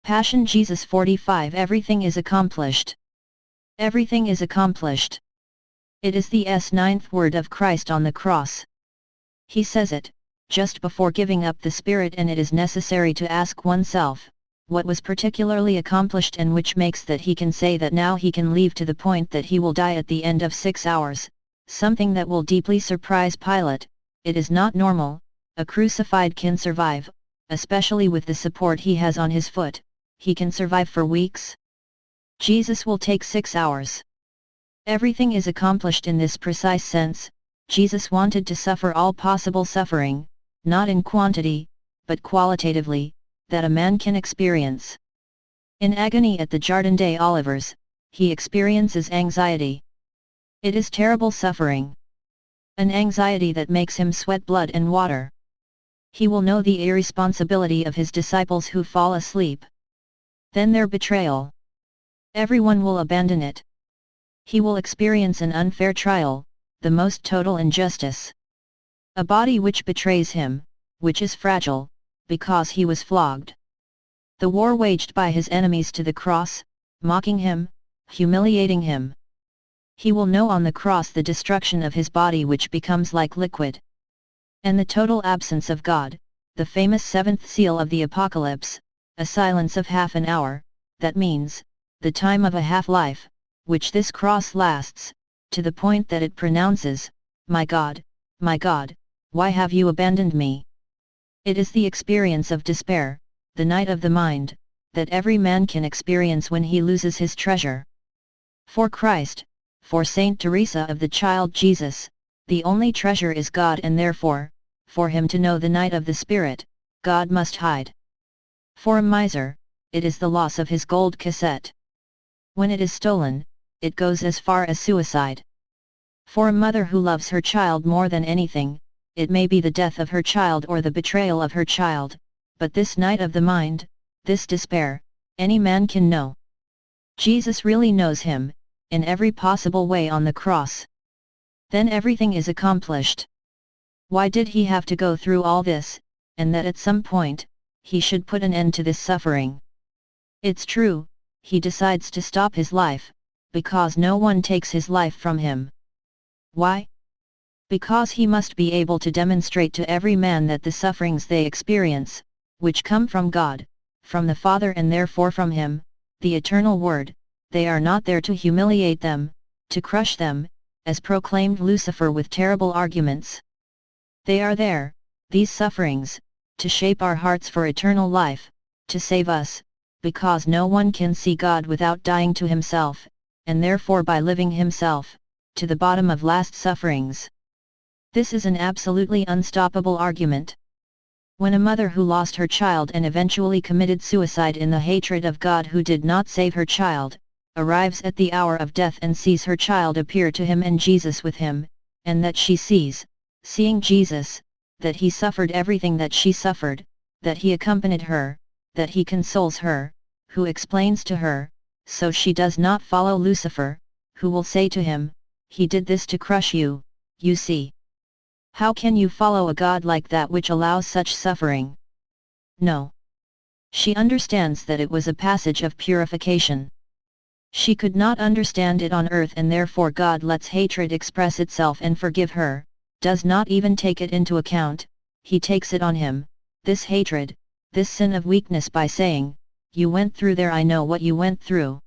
Passion Jesus 45. Everything is accomplished. Everything is accomplished. It is the ninth word of Christ on the cross. He says it, just before giving up the spirit, and it is necessary to ask oneself, what was particularly accomplished and which makes that he can say that now he can leave to the point that he will die at the end of 6 hours, something that will deeply surprise Pilate. It is not normal. A crucified can survive, especially with the support he has on his foot. He can survive for weeks. Jesus will take 6 hours. Everything is accomplished in this precise sense. Jesus wanted to suffer all possible suffering, not in quantity, but qualitatively, that a man can experience. In agony at the Jardin des Oliviers, he experiences anxiety. It is terrible suffering. An anxiety that makes him sweat blood and water. He will know the irresponsibility of his disciples who fall asleep. Then their betrayal. Everyone will abandon it. He will experience an unfair trial, the most total injustice. A body which betrays him, which is fragile, because he was flogged. The war waged by his enemies to the cross, mocking him, humiliating him. He will know on the cross the destruction of his body which becomes like liquid. And the total absence of God, the famous seventh seal of the Apocalypse, a silence of half an hour, that means, the time of a half-life, which this cross lasts, to the point that it pronounces, my God, why have you abandoned me? It is the experience of despair, the night of the mind, that every man can experience when he loses his treasure. For Christ, for Saint Teresa of the Child Jesus, the only treasure is God, and therefore, for him to know the night of the spirit, God must hide. For a miser, it is the loss of his gold cassette. When it is stolen, it goes as far as suicide. For a mother who loves her child more than anything, it may be the death of her child or the betrayal of her child, but this night of the mind, this despair, any man can know. Jesus really knows him, in every possible way on the cross. Then everything is accomplished. Why did he have to go through all this, and that at some point, he should put an end to this suffering? It's true, he decides to stop his life, because no one takes his life from him. Why? Because he must be able to demonstrate to every man that the sufferings they experience, which come from God, from the Father and therefore from Him, the Eternal Word, they are not there to humiliate them, to crush them, as proclaimed Lucifer with terrible arguments. They are there, these sufferings, to shape our hearts for eternal life, to save us, because no one can see God without dying to himself, and therefore by living himself, to the bottom of last sufferings. This is an absolutely unstoppable argument. When a mother who lost her child and eventually committed suicide in the hatred of God who did not save her child, arrives at the hour of death and sees her child appear to him and Jesus with him, and that she sees, seeing Jesus, that he suffered everything that she suffered, that he accompanied her, that he consoles her, who explains to her, so she does not follow Lucifer, who will say to him, he did this to crush you, you see. How can you follow a God like that which allows such suffering? No. She understands that it was a passage of purification. She could not understand it on earth, and therefore God lets hatred express itself and forgive her, does not even take it into account, he takes it on him, this hatred, this sin of weakness, by saying, you went through there, I know what you went through.